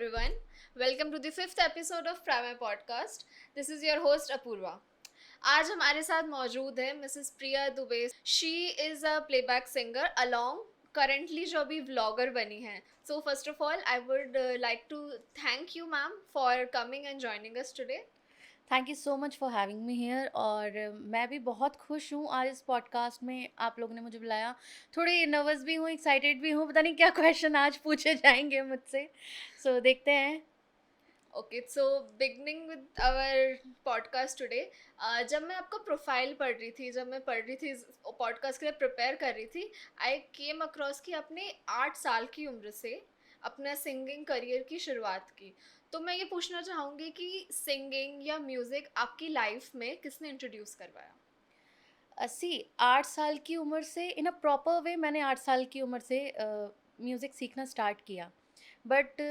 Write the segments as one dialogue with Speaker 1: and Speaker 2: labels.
Speaker 1: everyone. Welcome to the fifth episode of Prime Podcast. This is your host Apurva. आज हमारे साथ मौजूद है Mrs Priya Dubey. She is a playback singer along currently जो अभी vlogger बनी हैं. So first of all I would like to thank you ma'am for coming and joining us today.
Speaker 2: Thank you so much for having me here और मैं भी बहुत खुश हूँ आज इस पॉडकास्ट में आप लोगों ने मुझे बुलाया. थोड़ी नर्वस भी हूँ, एक्साइटेड भी हूँ, पता नहीं क्या क्वेश्चन आज पूछे जाएंगे मुझसे. सो देखते हैं.
Speaker 1: Okay, so beginning with our podcast today. जब मैं आपका प्रोफाइल पढ़ रही थी, जब मैं पढ़ रही थी पॉडकास्ट के लिए प्रिपेयर कर रही थी, आई केम अक्रॉस कि आपने 8 साल की उम्र से अपना सिंगिंग करियर की शुरुआत की. तो मैं ये पूछना चाहूँगी कि सिंगिंग या म्यूज़िक आपकी लाइफ में किसने इंट्रोड्यूस करवाया?
Speaker 2: 8 साल की उम्र से इन अ प्रॉपर वे मैंने 8 साल की उम्र से म्यूज़िक सीखना स्टार्ट किया. बट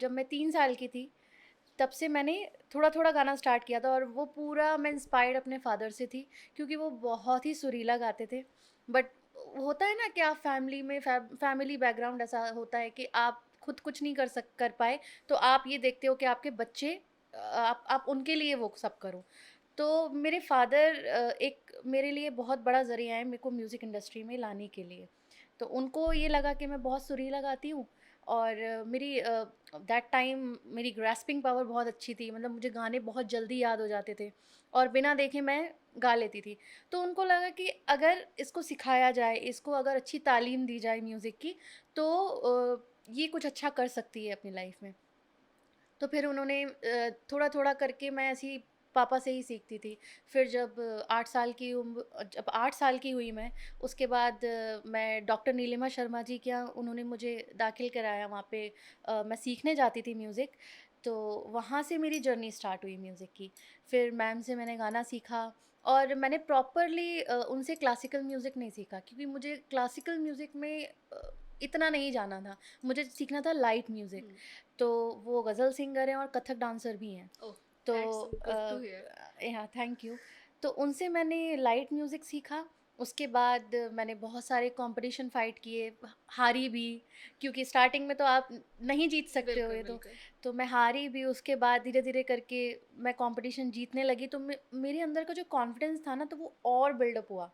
Speaker 2: जब मैं 3 साल की थी तब से मैंने थोड़ा थोड़ा गाना स्टार्ट किया था और वो पूरा मैं इंस्पायर्ड अपने फादर से थी क्योंकि वो बहुत ही सुरीला गाते थे. बट होता है ना कि आप फैमिली में फैमिली बैकग्राउंड ऐसा होता है कि आप खुद कुछ नहीं कर पाए तो आप ये देखते हो कि आपके बच्चे आप उनके लिए वो सब करो. तो मेरे फादर एक मेरे लिए बहुत बड़ा ज़रिया है मेरे को म्यूज़िक इंडस्ट्री में लाने के लिए. तो उनको ये लगा कि मैं बहुत सुरीला गाती हूँ और मेरी दैट टाइम मेरी ग्रैस्पिंग पावर बहुत अच्छी थी. मतलब मुझे गाने बहुत जल्दी याद हो जाते थे और बिना देखे मैं गा लेती थी. तो उनको लगा कि अगर इसको सिखाया जाए, इसको अगर अच्छी तालीम दी जाए म्यूज़िक की तो ये कुछ अच्छा कर सकती है अपनी लाइफ में. तो फिर उन्होंने थोड़ा थोड़ा करके मैं ऐसी पापा से ही सीखती थी. फिर जब 8 साल की हुई मैं, उसके बाद मैं डॉक्टर नीलिमा शर्मा जी के यहाँ उन्होंने मुझे दाखिल कराया वहाँ पे. मैं सीखने जाती थी म्यूज़िक. तो वहाँ से मेरी जर्नी स्टार्ट हुई म्यूज़िक की. फिर मैम से मैंने गाना सीखा और मैंने प्रॉपरली उनसे क्लासिकल म्यूज़िक नहीं सीखा क्योंकि मुझे क्लासिकल म्यूज़िक में इतना नहीं जाना था. मुझे सीखना था लाइट म्यूज़िक. तो वो गज़ल सिंगर हैं और कथक डांसर भी हैं.
Speaker 1: ओह,
Speaker 2: तो
Speaker 1: दैट्स गुड टू हियर.
Speaker 2: हाँ, थैंक यू. तो उनसे मैंने लाइट म्यूज़िक सीखा. उसके बाद मैंने बहुत सारे कंपटीशन फ़ाइट किए, हारी भी क्योंकि स्टार्टिंग में तो आप नहीं जीत सकते हो
Speaker 1: बिल्कुल
Speaker 2: ये तो.
Speaker 1: बिल्कुल.
Speaker 2: तो मैं हारी भी. उसके बाद धीरे-धीरे करके मैं कंपटीशन जीतने लगी तो मेरे अंदर का जो कॉन्फिडेंस था ना तो वो और बिल्डअप हुआ.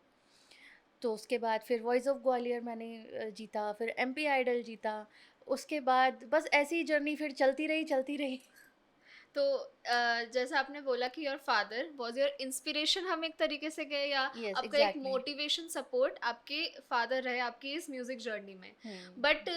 Speaker 2: तो उसके बाद फिर वॉइस ऑफ ग्वालियर मैंने जीता, फिर एमपी आइडल जीता. उसके बाद बस ऐसी ही जर्नी फिर चलती रही, चलती रही.
Speaker 1: तो जैसा आपने बोला कि your father was your inspiration, हम एक तरीके से कहें, या
Speaker 2: यस,
Speaker 1: आपका एक
Speaker 2: एग्ज़ैक्टली.
Speaker 1: मोटिवेशन सपोर्ट आपके फादर रहे आपकी इस म्यूजिक जर्नी में.
Speaker 2: हुँ.
Speaker 1: बट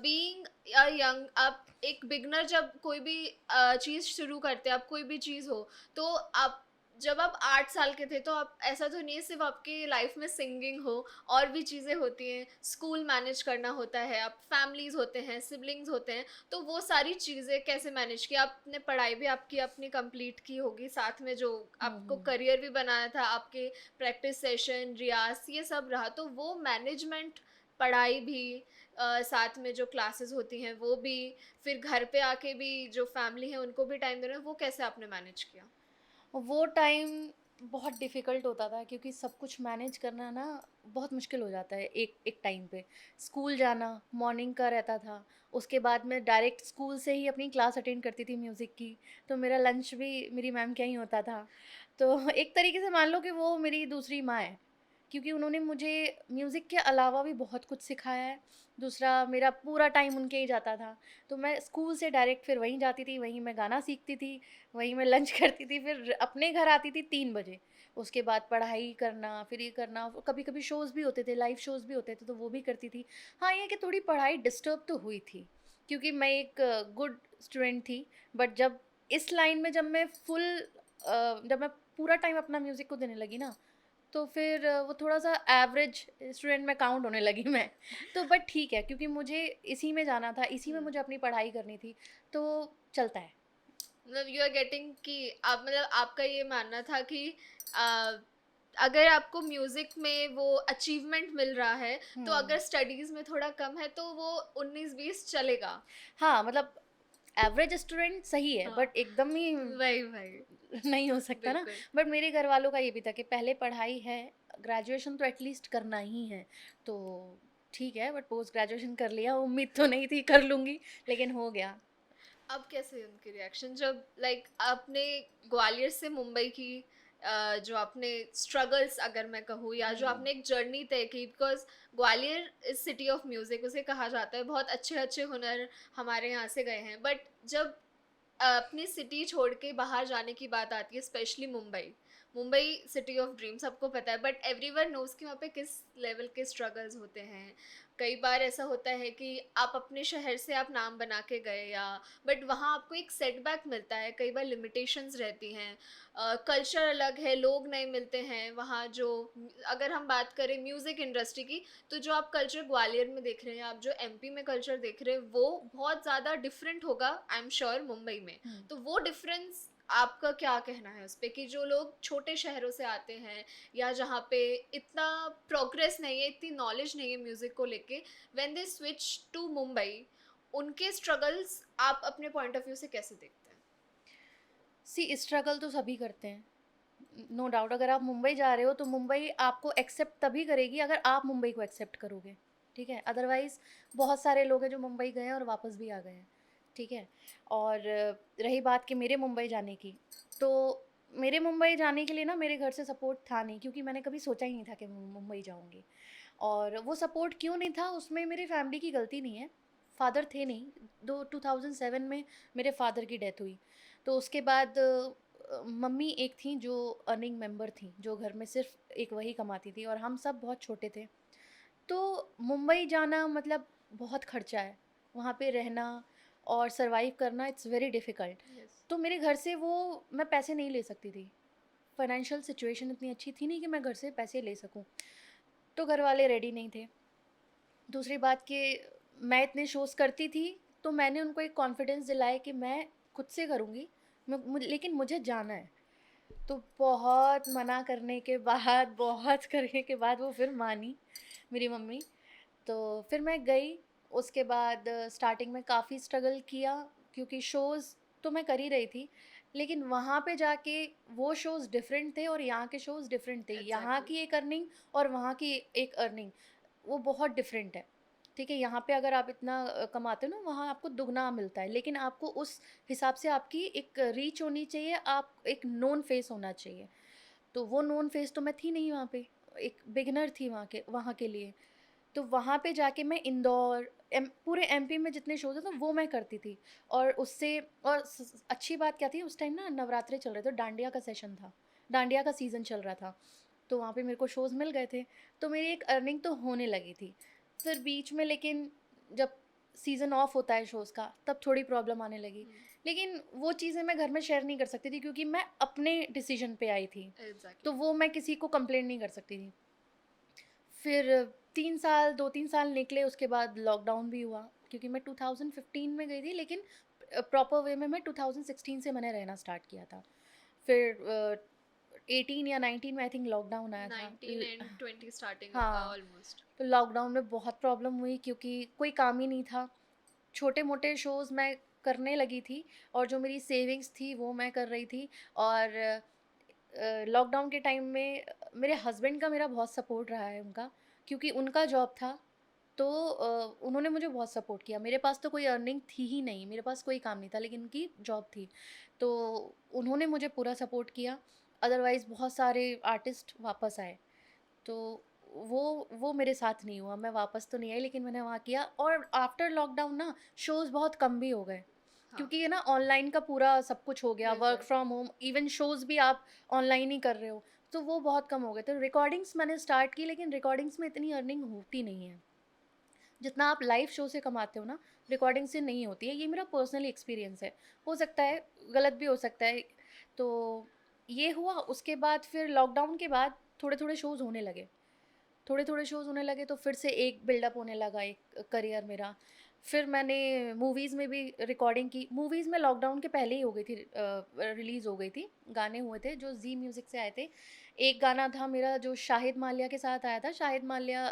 Speaker 1: बीइंग अ यंग, आप एक बिगनर जब कोई भी चीज़ शुरू करते हैं, आप कोई भी चीज़ हो, तो आप जब आप 8 साल के थे तो आप, ऐसा तो नहीं है सिर्फ आपकी लाइफ में सिंगिंग हो, और भी चीज़ें होती हैं. स्कूल मैनेज करना होता है, आप फैमिलीज होते हैं, सिबलिंग्स होते हैं. तो वो सारी चीज़ें कैसे मैनेज की आपने? पढ़ाई भी आपकी अपनी कंप्लीट की होगी, साथ में जो
Speaker 2: हुँ,
Speaker 1: आपको
Speaker 2: हुँ.
Speaker 1: करियर भी बनाना था, आपके प्रैक्टिस सेशन, रियाज, ये सब रहा. तो वो मैनेजमेंट, पढ़ाई भी, साथ में जो क्लासेस होती हैं वो भी, फिर घर पे आके भी जो फैमिली है उनको भी टाइम देना है, वो कैसे आपने मैनेज किया?
Speaker 2: वो टाइम बहुत डिफ़िकल्ट होता था क्योंकि सब कुछ मैनेज करना ना बहुत मुश्किल हो जाता है एक एक टाइम पे. स्कूल जाना मॉर्निंग का रहता था. उसके बाद मैं डायरेक्ट स्कूल से ही अपनी क्लास अटेंड करती थी म्यूज़िक की. तो मेरा लंच भी मेरी मैम के यहाँ ही होता था. तो एक तरीके से मान लो कि वो मेरी दूसरी माँ है क्योंकि उन्होंने मुझे म्यूज़िक के अलावा भी बहुत कुछ सिखाया है. दूसरा मेरा पूरा टाइम उनके ही जाता था. तो मैं स्कूल से डायरेक्ट फिर वहीं जाती थी, वहीं मैं गाना सीखती थी, वहीं मैं लंच करती थी, फिर अपने घर आती थी 3 बजे. उसके बाद पढ़ाई करना, फिर ये करना, कभी-कभी शोज़ भी होते थे, लाइव शोज़ भी होते थे, तो वो भी करती थी. हाँ, ये है कि थोड़ी पढ़ाई डिस्टर्ब तो हुई थी, क्योंकि मैं एक गुड स्टूडेंट थी. बट जब इस लाइन में जब मैं पूरा टाइम अपना म्यूज़िक को देने लगी ना, तो फिर वो थोड़ा-सा एवरेज स्टूडेंट में काउंट होने लगी मैं. तो बट ठीक है क्योंकि मुझे इसी में जाना था, इसी में मुझे अपनी पढ़ाई करनी थी, तो चलता है.
Speaker 1: मतलब यू आर गेटिंग कि आप, मतलब आपका ये मानना था कि आ, अगर आपको म्यूजिक में वो अचीवमेंट मिल रहा है, तो
Speaker 2: हुँ.
Speaker 1: अगर स्टडीज में थोड़ा कम है तो वो 19-20 चलेगा.
Speaker 2: हाँ, मतलब एवरेज स्टूडेंट सही है
Speaker 1: हाँ,
Speaker 2: बट एकदम ही
Speaker 1: वही वही.
Speaker 2: नहीं हो सकता ना.
Speaker 1: बिल्कुल.
Speaker 2: बट मेरे घर वालों का ये भी था कि पहले पढ़ाई है, ग्रेजुएशन तो एटलीस्ट करना ही है. तो ठीक है बट पोस्ट ग्रेजुएशन कर लिया, उम्मीद तो नहीं थी कर लूँगी, लेकिन हो गया.
Speaker 1: अब कैसे उनके रिएक्शन जब लाइक आपने ग्वालियर से मुंबई की जो आपने स्ट्रगल्स अगर मैं कहूँ या जो आपने एक जर्नी तय की, because Gwalior is city of music उसे कहा जाता है, बहुत अच्छे अच्छे हुनर हमारे यहाँ से गए हैं, बट जब अपनी सिटी छोड़ के बाहर जाने की बात आती है, specially Mumbai, Mumbai city of dream सबको पता है, बट एवरीवन नोज कि वहाँ पे किस लेवल के स्ट्रगल्स होते हैं। कई बार ऐसा होता है कि आप अपने शहर से आप नाम बना के गए या, बट वहाँ आपको एक सेटबैक मिलता है, कई बार लिमिटेशंस रहती हैं, कल्चर अलग है, लोग नहीं मिलते हैं वहाँ जो, अगर हम बात करें म्यूज़िक इंडस्ट्री की, तो जो आप कल्चर ग्वालियर में देख रहे हैं, आप जो एमपी में कल्चर देख रहे हैं, वो बहुत ज़्यादा डिफरेंट होगा आई एम श्योर मुंबई में। तो वो डिफरेंस आपका क्या कहना है उस पे, कि जो लोग छोटे शहरों से आते हैं या जहाँ पे इतना प्रोग्रेस नहीं है, इतनी नॉलेज नहीं है म्यूज़िक को लेके, when they switch to Mumbai, उनके स्ट्रगल्स आप अपने पॉइंट ऑफ व्यू से कैसे देखते हैं?
Speaker 2: सी स्ट्रगल तो सभी करते हैं, नो डाउट। अगर आप मुंबई जा रहे हो तो मुंबई आपको एक्सेप्ट तभी करेगी अगर आप मुंबई को एक्सेप्ट करोगे, ठीक है। अदरवाइज़ बहुत सारे लोग हैं जो मुंबई गए हैं और वापस भी आ गए हैं, ठीक है। और रही बात कि मेरे मुंबई जाने की, तो मेरे मुंबई जाने के लिए ना मेरे घर से सपोर्ट था नहीं, क्योंकि मैंने कभी सोचा ही नहीं था कि मैं मुंबई जाऊंगी। और वो सपोर्ट क्यों नहीं था, उसमें मेरी फैमिली की गलती नहीं है। फादर थे नहीं, 2007 में मेरे फादर की डेथ हुई। तो उसके बाद मम्मी एक थी जो अर्निंग मेंबर थी, जो घर में सिर्फ एक वही कमाती थी, और हम सब बहुत छोटे थे। तो मुंबई जाना मतलब बहुत खर्चा है, वहाँ पे रहना और सरवाइव करना, इट्स वेरी डिफ़िकल्ट।
Speaker 1: यस।
Speaker 2: तो मेरे घर से वो, मैं पैसे नहीं ले सकती थी, फाइनेंशियल सिचुएशन इतनी अच्छी थी नहीं कि मैं घर से पैसे ले सकूं। तो घर वाले रेडी नहीं थे। दूसरी बात कि मैं इतने शोज़ करती थी, तो मैंने उनको एक कॉन्फिडेंस दिलाया कि मैं खुद से करूँगी, लेकिन मुझे जाना है। तो बहुत मना करने के बाद, बहुत करने के बाद वो फिर मानी मेरी मम्मी। तो फिर मैं गई। उसके बाद स्टार्टिंग में काफ़ी स्ट्रगल किया, क्योंकि शोज़ तो मैं कर ही रही थी, लेकिन वहाँ पे जाके वो शोज़ डिफरेंट थे और यहाँ के शोज़ डिफरेंट थे। यहाँ
Speaker 1: एग्जैक्टली।
Speaker 2: की एक अर्निंग और वहाँ की एक अर्निंग, वो बहुत डिफरेंट है, ठीक है। यहाँ पे अगर आप इतना कमाते हो ना, वहाँ आपको दुगना मिलता है, लेकिन आपको उस हिसाब से आपकी एक रीच होनी चाहिए, आप एक नोन फेस होना चाहिए। तो वो नोन फेस तो मैं थी नहीं वहाँ पे, एक बिगिनर थी वहाँ के लिए। तो वहाँ पे जाके मैं इंदौर, पूरे एमपी में जितने शोज़ हैं तो वो मैं करती थी। और उससे, और अच्छी बात क्या थी, उस टाइम ना नवरात्रे चल रहे थे, डांडिया का सेशन था, डांडिया का सीज़न चल रहा था। तो वहाँ पे मेरे को शोज़ मिल गए थे, तो मेरी एक अर्निंग तो होने लगी थी। फिर बीच में लेकिन जब सीज़न ऑफ होता है शोज़ का, तब थोड़ी प्रॉब्लम आने लगी। लेकिन वो चीज़ें मैं घर में शेयर नहीं कर सकती थी, क्योंकि मैं अपने डिसीजन पे आई थी, तो
Speaker 1: एग्जैक्टली।
Speaker 2: वो मैं किसी को कंप्लेंट नहीं कर सकती थी। फिर 3 साल, 2-3 साल निकले, उसके बाद लॉकडाउन भी हुआ, क्योंकि मैं 2015 में गई थी, लेकिन प्रॉपर वे में मैं 2016 से मैंने रहना स्टार्ट किया था। फिर 18 या 19 में आई थिंक लॉकडाउन आया था।
Speaker 1: 19 एंड 20 स्टार्टिंग
Speaker 2: हाँ,
Speaker 1: ऑलमोस्ट।
Speaker 2: तो लॉकडाउन में बहुत प्रॉब्लम हुई, क्योंकि कोई काम ही नहीं था। छोटे-मोटे शोज़ मैं करने लगी थी, और जो मेरी सेविंग्स थी वो मैं कर रही थी। और लॉकडाउन के टाइम में मेरे हस्बैंड का मेरा बहुत सपोर्ट रहा है, उनका, क्योंकि उनका जॉब था। तो उन्होंने मुझे बहुत सपोर्ट किया। मेरे पास तो कोई अर्निंग थी ही नहीं, मेरे पास कोई काम नहीं था, लेकिन उनकी जॉब थी। तो उन्होंने मुझे पूरा सपोर्ट किया। अदरवाइज़ बहुत सारे आर्टिस्ट वापस आए, तो वो मेरे साथ नहीं हुआ। मैं वापस तो नहीं आई, लेकिन मैंने वहाँ किया। और आफ्टर लॉकडाउन ना शोज़ बहुत कम भी हो गए,
Speaker 1: हाँ।
Speaker 2: क्योंकि ये ना ऑनलाइन का पूरा सब कुछ हो गया, वर्क
Speaker 1: बिल्कुल।
Speaker 2: फ्रॉम होम, इवन शोज़ भी आप ऑनलाइन ही कर रहे हो, तो वो बहुत कम हो गए। तो रिकॉर्डिंग्स मैंने स्टार्ट की, लेकिन रिकॉर्डिंग्स में इतनी अर्निंग होती नहीं है जितना आप लाइव शो से कमाते हो ना, रिकॉर्डिंग से नहीं होती है। ये मेरा पर्सनल एक्सपीरियंस है, हो सकता है गलत भी हो सकता है। तो ये हुआ। उसके बाद फिर लॉकडाउन के बाद थोड़े-थोड़े शोज़ होने लगे। थोड़े-थोड़े शोज़ होने लगे, तो फिर से एक बिल्डअप होने लगा, एक करियर मेरा। फिर मैंने मूवीज़ में भी रिकॉर्डिंग की। मूवीज़ में लॉकडाउन के पहले ही हो गई थी, रिलीज़ हो गई थी। गाने हुए थे जो ज़ी म्यूज़िक से आए थे। एक गाना था मेरा जो शाहिद माल्या के साथ आया था। शाहिद माल्या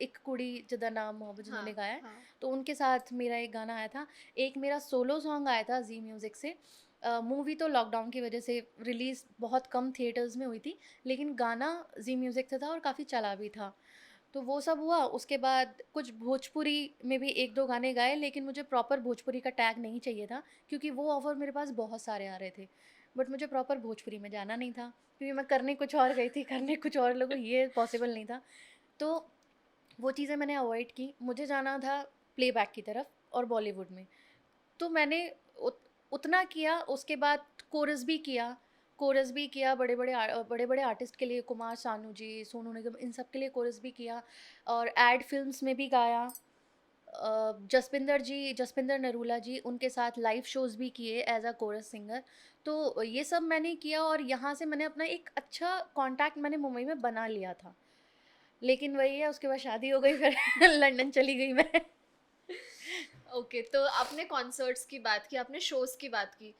Speaker 2: एक कुड़ी जिदा नाम मोहब्बत
Speaker 1: हाँ।
Speaker 2: जिन्होंने गाया है,
Speaker 1: हाँ।
Speaker 2: तो उनके साथ मेरा एक गाना आया था। एक मेरा सोलो सॉन्ग आया था ज़ी म्यूज़िक से। मूवी तो लॉकडाउन की वजह से रिलीज़ बहुत कम थिएटर्स में हुई थी, लेकिन गाना ज़ी म्यूज़िक से था और काफ़ी चला भी था। तो वो सब हुआ, उसके बाद कुछ भोजपुरी में भी 1-2 गाने गाए, लेकिन मुझे प्रॉपर भोजपुरी का टैग नहीं चाहिए था, क्योंकि वो ऑफ़र मेरे पास बहुत सारे आ रहे थे। बट मुझे प्रॉपर भोजपुरी में जाना नहीं था, क्योंकि मैं करने कुछ और गई थी, करने कुछ और लोगों, ये पॉसिबल नहीं था। तो वो चीज़ें मैंने अवॉइड की, मुझे जाना था प्लेबैक की तरफ और बॉलीवुड में। तो मैंने उतना किया, उसके बाद कोरस भी किया, बड़े-बड़े आर्टिस्ट के लिए, कुमार सानू जी, सोनू निगम, इन सब के लिए कोरस भी किया, और एड फ़िल्म्स में भी गाया। जसपिंदर नरूला जी, उनके साथ लाइव शोज़ भी किए एज़ अ कोरस सिंगर। तो ये सब मैंने किया, और यहाँ से मैंने अपना एक अच्छा कॉन्टैक्ट मैंने मुंबई में बना लिया था। लेकिन वही है, उसके बाद शादी हो गई, फिर लंदन चली गई मैं।
Speaker 1: ओके, तो आपने कॉन्सर्ट्स की बात की, आपने शोज़ की बात की।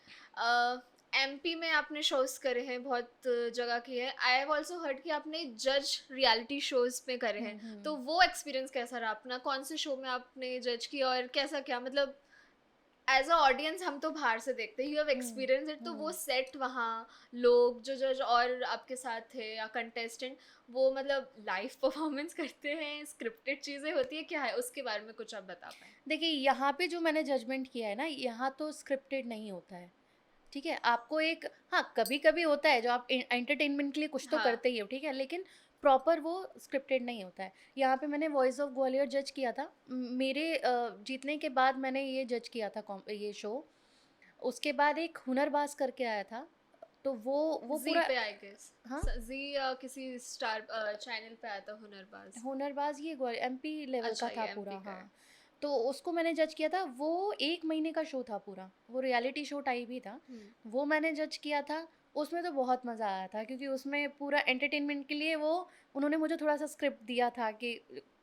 Speaker 1: एमपी में आपने शोज़ करे हैं, बहुत जगह किए हैं। आई हैव ऑल्सो हर्ड कि आपने जज रियलिटी शोज़ में करे हैं।
Speaker 2: हुँ,
Speaker 1: तो
Speaker 2: हुँ।
Speaker 1: वो एक्सपीरियंस कैसा रहा अपना? कौन से शो में आपने जज किया और कैसा क्या, मतलब एज अ ऑडियंस हम तो बाहर से देखते हैं, you have
Speaker 2: hmm,
Speaker 1: experience it, तो वो
Speaker 2: हुँ।
Speaker 1: सेट वहाँ, लोग जो जज और आपके साथ थे या कंटेस्टेंट, वो मतलब लाइव परफॉर्मेंस करते हैं, स्क्रिप्टेड चीज़ें होती है, क्या है उसके बारे में कुछ आप बता पाएँ?
Speaker 2: देखिए, यहाँ पे जो मैंने जजमेंट किया है ना, यहाँ तो स्क्रिप्टेड नहीं होता है, ठीक है? आपको एक, हाँ, कभी-कभी होता है जो आप एंटरटेनमेंट के लिए कुछ तो
Speaker 1: हाँ।
Speaker 2: करते ही हो, ठीक है? लेकिन प्रॉपर वो स्क्रिप्टेड नहीं होता है। यहाँ पे मैंने वॉइस ऑफ ग्वालियर जज किया था। मेरे जीतने के बाद मैंने ये जज किया था, ये शो। उसके बाद एक हुनरबाज़ करके आया था, तो वो
Speaker 1: ज़ी
Speaker 2: पूरा,
Speaker 1: पे आई गेस।
Speaker 2: हाँ?
Speaker 1: ज़ी किसी स्टार चैनल पे आया था हुनरबाज़।
Speaker 2: हुनरबाज़ ये एमपी लेवल का
Speaker 1: अच्छा,
Speaker 2: था
Speaker 1: ये
Speaker 2: पूरा,
Speaker 1: एमपी का है।
Speaker 2: हाँ। तो उसको मैंने जज किया था, वो 1 महीने का शो था पूरा, वो रियलिटी शो टाइप ही था।
Speaker 1: हुँ।
Speaker 2: वो मैंने जज किया था, उसमें तो बहुत मज़ा आया था, क्योंकि उसमें पूरा एंटरटेनमेंट के लिए वो उन्होंने मुझे थोड़ा-सा स्क्रिप्ट दिया था कि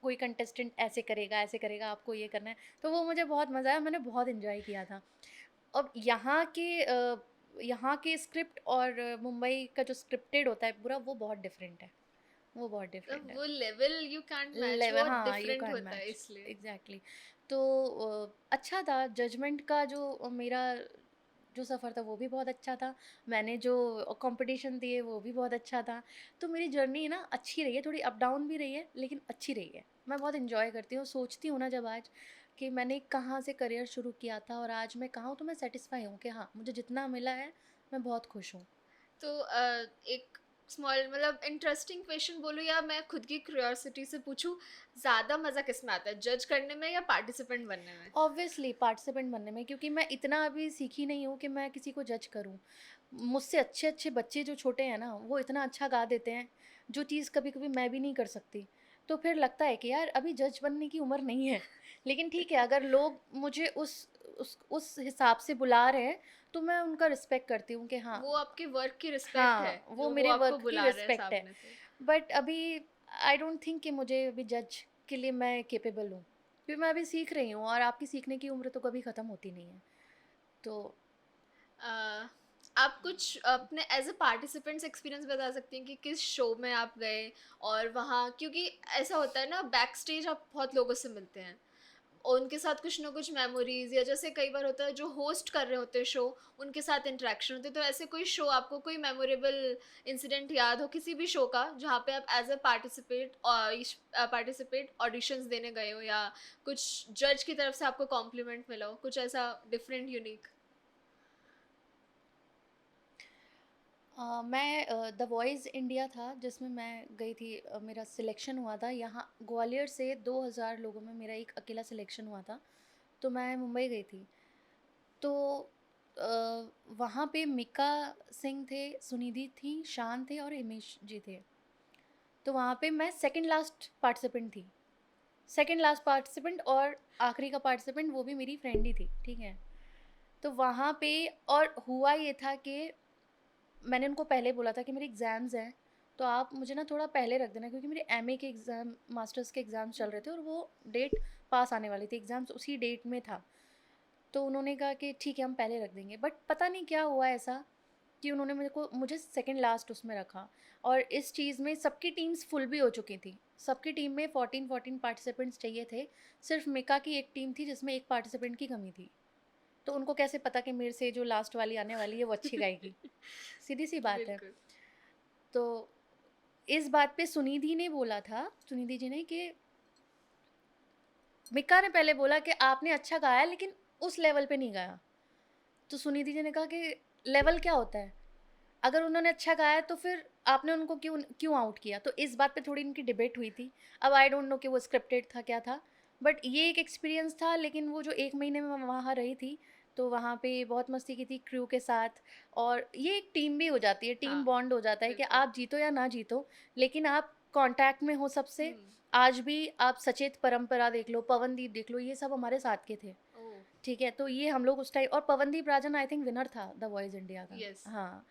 Speaker 2: कोई कंटेस्टेंट ऐसे करेगा, आपको ये करना है। तो वो मुझे बहुत मज़ा आया, मैंने बहुत एन्जॉय किया था। अब यहाँ के स्क्रिप्ट और मुंबई का जो स्क्रिप्टेड होता है पूरा, वो बहुत डिफरेंट है, वो बहुत डिफरेंट
Speaker 1: मतलब
Speaker 2: है।
Speaker 1: वो लेवल यू कांट मैच,
Speaker 2: लेव
Speaker 1: वो
Speaker 2: हाँ, यू
Speaker 1: डिफरेंट
Speaker 2: कांट
Speaker 1: होता है
Speaker 2: मैच,
Speaker 1: इसलिए।
Speaker 2: एग्ज़ैक्टली। तो अच्छा था, जजमेंट का जो मेरा जो सफ़र था वो भी बहुत अच्छा था। मैंने जो कॉम्पिटिशन दिए वो भी बहुत अच्छा था। तो मेरी जर्नी ना अच्छी रही है, थोड़ी अप डाउन भी रही है, लेकिन अच्छी रही है। मैं बहुत एन्जॉय करती हूँ, सोचती हूँ ना जब आज कि मैंने कहाँ से करियर शुरू किया था और आज मैं कहाँ हूँ, तो मैं सैटिस्फाई हूँ कि हाँ, मुझे जितना मिला है, मैं बहुत खुश हूँ।
Speaker 1: तो एक स्मॉल मतलब इंटरेस्टिंग क्वेश्चन बोलूँ या मैं खुद की क्यूरियोसिटी से पूछूं, ज़्यादा मज़ा किस में आता है, जज करने में या पार्टिसिपेंट बनने में?
Speaker 2: ऑब्वियसली पार्टिसिपेंट बनने में, क्योंकि मैं इतना अभी सीखी नहीं हूँ कि मैं किसी को जज करूँ। मुझसे अच्छे-अच्छे बच्चे जो छोटे हैं ना, वो इतना अच्छा गा देते हैं, जो चीज़ कभी-कभी मैं भी नहीं कर सकती। तो फिर लगता है कि यार अभी जज बनने की उम्र नहीं है। लेकिन ठीक है, अगर लोग मुझे उस हिसाब से बुला रहे हैं, तो मैं उनका रिस्पेक्ट करती हूँ कि हाँ,
Speaker 1: वो आपके वर्क की रिस्पेक्ट है,
Speaker 2: हाँ, वो
Speaker 1: जो वो
Speaker 2: मेरे
Speaker 1: आपको
Speaker 2: वर्क की
Speaker 1: बुला रहे हैं
Speaker 2: रिस्पेक्ट है।
Speaker 1: सामने से।
Speaker 2: बट अभी आई डोंट थिंक कि मुझे अभी जज के लिए मैं कैपेबल हूँ। क्योंकि मैं अभी सीख रही हूँ, और आपकी सीखने की उम्र तो कभी ख़त्म होती नहीं है। तो
Speaker 1: अ, आप कुछ अपने एज अ पार्टिसिपेंट्स एक्सपीरियंस बता सकती हैं कि किस शो में आप गए और वहाँ, क्योंकि ऐसा होता है ना, बैक स्टेज आप बहुत लोगों से मिलते हैं और उनके साथ कुछ ना कुछ मेमोरीज, या जैसे कई बार होता है जो होस्ट कर रहे होते हैं शो, उनके साथ इंटरेक्शन होते हैं, तो ऐसे कोई शो आपको कोई मेमोरेबल इंसिडेंट याद हो किसी भी शो का, जहाँ पे आप एज अ पार्टिसिपेट ऑडिशंस देने गए हो, या कुछ जज की तरफ से आपको कॉम्प्लीमेंट मिला हो, कुछ ऐसा डिफरेंट यूनिक?
Speaker 2: मैं द वॉइस इंडिया था जिसमें मैं गई थी, मेरा सिलेक्शन हुआ था यहाँ ग्वालियर से 2000 लोगों में मेरा एक अकेला सिलेक्शन हुआ था। तो मैं मुंबई गई थी। तो अ, वहाँ पे मिक्का सिंह थे, सुनिधि थी, शान थे और हिमेश जी थे। तो वहाँ पे मैं सेकंड लास्ट पार्टिसिपेंट थी। सेकंड लास्ट पार्टिसिपेंट, और आखिरी का पार्टिसिपेंट वो भी मेरी फ्रेंड ही थी, ठीक है? तो वहाँ पे और हुआ ये था कि मैंने उनको पहले बोला था कि मेरे एग्ज़ाम्स हैं, तो आप मुझे ना थोड़ा पहले रख देना, क्योंकि मेरे एमए के एग्ज़ाम, मास्टर्स के एग्ज़ाम्स चल रहे थे और वो डेट पास आने वाली थी, एग्ज़ाम्स उसी डेट में था। तो उन्होंने कहा कि ठीक है, हम पहले रख देंगे। बट पता नहीं क्या हुआ ऐसा कि उन्होंने मुझे सेकंड लास्ट उसमें रखा, और इस चीज़ में सबकी टीम्स फुल भी हो चुकी थी। सबकी टीम में 14-14 पार्टिसिपेंट्स चाहिए थे। सिर्फ मिका की एक टीम थी जिसमें एक पार्टिसिपेंट की कमी थी। तो उनको कैसे पता कि मेरे से जो लास्ट वाली आने वाली है वो अच्छी गाएगी? सीधी सी बात है।
Speaker 1: बिल्कुल।
Speaker 2: तो इस बात पे सुनिधि ने बोला था, सुनिधि जी ने, कि मिक्का ने पहले बोला कि आपने अच्छा गाया लेकिन उस लेवल पे नहीं गाया। तो सुनिधि जी ने कहा कि लेवल क्या होता है? अगर उन्होंने अच्छा गाया तो फिर आपने उनको क्यों क्यों आउट किया? तो इस बात पे थोड़ी इनकी डिबेट हुई थी। अब आई डोंट नो कि वो स्क्रिप्टेड था, क्या था? बट ये एक एक्सपीरियंस था, लेकिन वो जो 1 महीने में मैं वहाँ रही थी, तो वहाँ पे बहुत मस्ती की थी क्रू के साथ। और ये एक टीम भी हो जाती है, टीम
Speaker 1: हाँ,
Speaker 2: बॉन्ड हो जाता है कि
Speaker 1: बिल्कुल।
Speaker 2: आप जीतो या ना जीतो, लेकिन आप कॉन्टैक्ट में हो सबसे।
Speaker 1: हुँ,
Speaker 2: आज भी आप सचेत परंपरा देख लो, पवनदीप देख लो, ये सब हमारे साथ के थे।
Speaker 1: ओह!
Speaker 2: ठीक है? तो ये हम लोग उस टाइम, और Pawandeep Rajan I think winner था द वॉइस इंडिया का।
Speaker 1: यस।
Speaker 2: हाँ,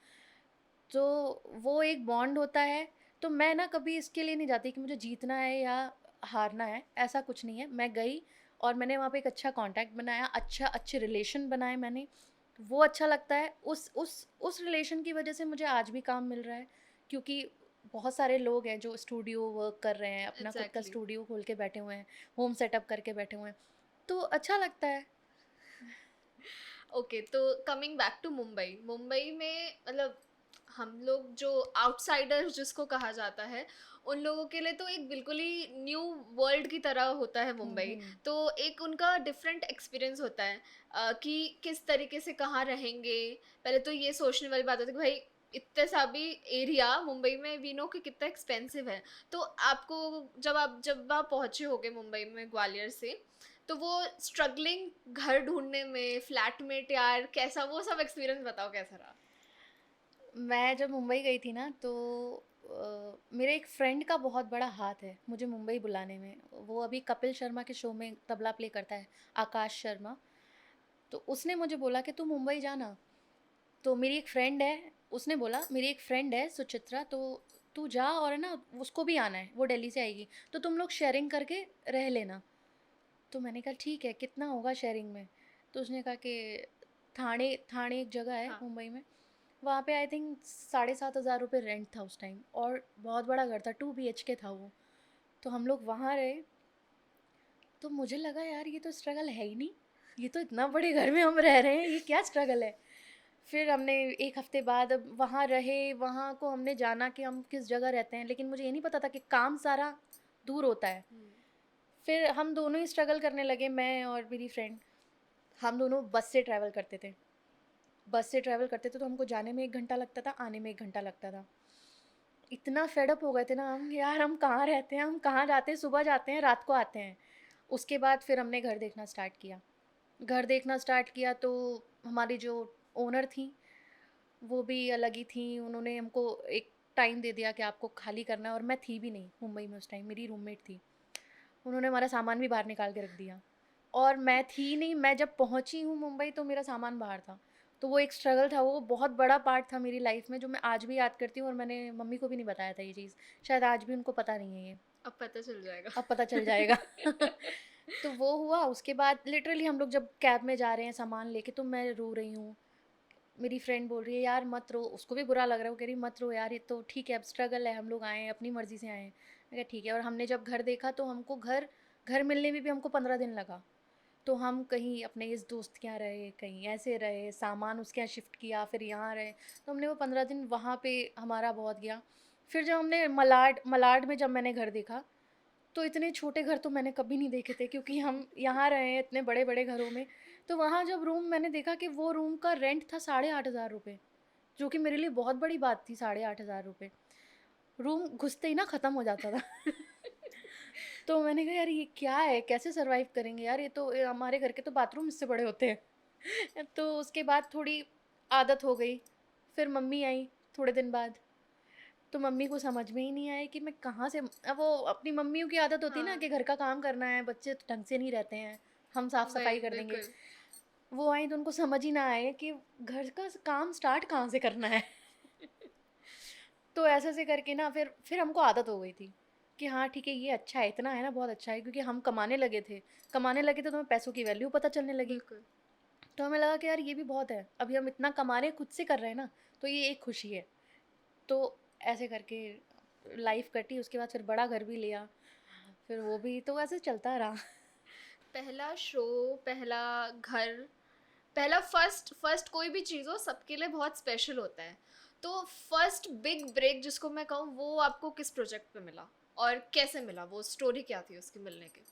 Speaker 2: तो वो एक बॉन्ड होता है। तो मैं ना कभी इसके लिए नहीं जाती कि मुझे जीतना है या हारना है, ऐसा कुछ नहीं है। मैं गई और मैंने वहाँ पे एक अच्छा कॉन्टैक्ट बनाया, अच्छे रिलेशन बनाए मैंने, वो अच्छा लगता है। उस रिलेशन की वजह से मुझे आज भी काम मिल रहा है, क्योंकि बहुत सारे लोग हैं जो स्टूडियो वर्क कर रहे हैं, अपना खुद का
Speaker 1: एग्ज़ैक्टली।
Speaker 2: स्टूडियो खोल के बैठे हुए हैं, होम सेटअप करके बैठे हुए हैं, तो अच्छा लगता है।
Speaker 1: ओके, तो coming back to Mumbai, Mumbai में मतलब हम लोग जो आउटसाइडर्स जिसको कहा जाता है, उन लोगों के लिए तो एक बिल्कुल ही न्यू वर्ल्ड की तरह होता है मुंबई।
Speaker 2: हुँ।
Speaker 1: तो एक उनका डिफरेंट एक्सपीरियंस होता है कि किस तरीके से कहाँ रहेंगे। पहले तो ये सोचने वाली बात होती है कि भाई इतने सा भी एरिया मुंबई में वी नो कि कितना एक्सपेंसिव है। तो आपको जब आप पहुँचे होगे मुंबई में ग्वालियर से, तो वो स्ट्रगलिंग घर ढूँढने में, फ्लैटमेट यार कैसा, वो सब एक्सपीरियंस बताओ कैसा रहा?
Speaker 2: मैं जब मुंबई गई थी ना, तो मेरे एक फ्रेंड का बहुत बड़ा हाथ है मुझे मुंबई बुलाने में। वो अभी कपिल शर्मा के शो में तबला प्ले करता है, आकाश शर्मा। तो उसने मुझे बोला कि तू मुंबई जाना। तो मेरी एक फ्रेंड है, उसने बोला मेरी एक फ्रेंड है सुचित्रा, तो तू जा, और है ना उसको भी आना है, वो दिल्ली से आएगी, तो तुम लोग शेयरिंग करके रह लेना। तो मैंने कहा ठीक है, कितना होगा शेयरिंग में? तो उसने कहा कि थाने थाने एक जगह है
Speaker 1: हाँ।
Speaker 2: मुंबई में, वहाँ पे आई थिंक 7,500 रुपये रेंट था उस टाइम, और बहुत बड़ा घर था, 2 BHK था वो। तो हम लोग वहाँ रहे, तो मुझे लगा यार ये तो स्ट्रगल है ही नहीं, ये तो इतना बड़े घर में हम रह रहे हैं, ये क्या स्ट्रगल है। फिर हमने 1 हफ्ते बाद अब वहाँ रहे, वहाँ को हमने जाना कि हम किस जगह रहते हैं, लेकिन मुझे ये नहीं पता था कि काम सारा दूर होता है।
Speaker 1: हुँ।
Speaker 2: फिर हम दोनों ही स्ट्रगल करने लगे, मैं और मेरी फ्रेंड। हम दोनों बस से ट्रैवल करते थे, बस से ट्रैवल करते थे, तो हमको जाने में 1 घंटा लगता था, आने में 1 घंटा लगता था। इतना फेडअप हो गए थे ना हम, यार हम कहाँ रहते हैं, हम कहाँ जाते हैं, सुबह जाते हैं रात को आते हैं। उसके बाद फिर हमने घर देखना स्टार्ट किया। घर देखना स्टार्ट किया तो हमारी जो ओनर थी, वो भी अलग ही थी। उन्होंने हमको एक टाइम दे दिया कि आपको खाली करना है, और मैं थी भी नहीं मुंबई में उस टाइम, मेरी रूममेट थी। उन्होंने हमारा सामान भी बाहर निकाल के रख दिया, और मैं थी नहीं। मैं जब पहुंची हूँ मुंबई तो मेरा सामान बाहर था। तो वो एक स्ट्रगल था, वो बहुत बड़ा पार्ट था मेरी लाइफ में, जो मैं आज भी याद करती हूँ, और मैंने मम्मी को भी नहीं बताया था ये चीज़। शायद आज भी उनको पता नहीं है ये,
Speaker 1: अब पता चल जाएगा।
Speaker 2: अब पता चल जाएगा। तो वो हुआ। उसके बाद लिटरली हम लोग जब कैब में जा रहे हैं सामान लेके, तो मैं रो रही हूँ। मेरी फ्रेंड बोल रही है यार मत रो, उसको भी बुरा लग रहा है, वो कह रही मत रो यार, ये तो ठीक है, अब स्ट्रगल है, हम लोग आए हैं अपनी मर्ज़ी से आए हैं। मैं कहा ठीक है। और हमने जब घर देखा तो हमको घर घर मिलने में भी हमको 15 दिन लगा। तो हम कहीं अपने इस दोस्त के यहाँ रहे, कहीं ऐसे रहे, सामान उसके यहाँ शिफ्ट किया, फिर यहाँ रहे। तो हमने वो 15 दिन वहाँ पे हमारा बहुत गया। फिर जब हमने मलाड मलाड में जब मैंने घर देखा, तो इतने छोटे घर तो मैंने कभी नहीं देखे थे, क्योंकि हम यहाँ रहे हैं इतने बड़े बड़े घरों में। तो वहाँ जब रूम मैंने देखा कि वो रूम का रेंट था 8,500 रुपये, जो कि मेरे लिए बहुत बड़ी बात थी। 8,500 रुपये रूम घुसते ही ना ख़त्म हो जाता था। तो मैंने कहा यार ये क्या है, कैसे सरवाइव करेंगे यार, ये तो हमारे घर के तो बाथरूम इससे बड़े होते हैं। तो उसके बाद थोड़ी आदत हो गई। फिर मम्मी आई थोड़े दिन बाद, तो मम्मी को समझ में ही नहीं आया कि मैं कहाँ से। अब वो अपनी मम्मियों की आदत होती है ना
Speaker 1: हाँ,
Speaker 2: कि घर का काम करना है, बच्चे तो ढंग से नहीं रहते हैं, हम साफ़
Speaker 1: वही
Speaker 2: सफाई कर देंगे।
Speaker 1: बिल्कुल।
Speaker 2: वो आई तो उनको समझ ही ना आए कि घर का काम स्टार्ट कहाँ से करना है। तो ऐसे ऐसे करके ना फिर हमको आदत हो गई थी कि हाँ ठीक है, ये अच्छा है, इतना है ना बहुत अच्छा है, क्योंकि हम कमाने लगे थे तो हमें पैसों की वैल्यू पता चलने लगी।
Speaker 1: बिल्कुल।
Speaker 2: तो हमें लगा कि यार ये भी बहुत है, अभी हम इतना कमा रहे हैं, खुद से कर रहे हैं ना, तो ये एक खुशी है। तो ऐसे करके लाइफ कटी। उसके बाद फिर बड़ा घर भी लिया, फिर वो भी तो ऐसे चलता रहा।
Speaker 1: पहला शो, पहला घर, पहला फर्स्ट फर्स्ट कोई भी चीज़ हो सबके लिए बहुत स्पेशल होता है, तो फर्स्ट बिग ब्रेक जिसको मैं कहूँ वो आपको किस प्रोजेक्ट पे मिला और कैसे मिला, वो स्टोरी क्या थी उसकी मिलने की?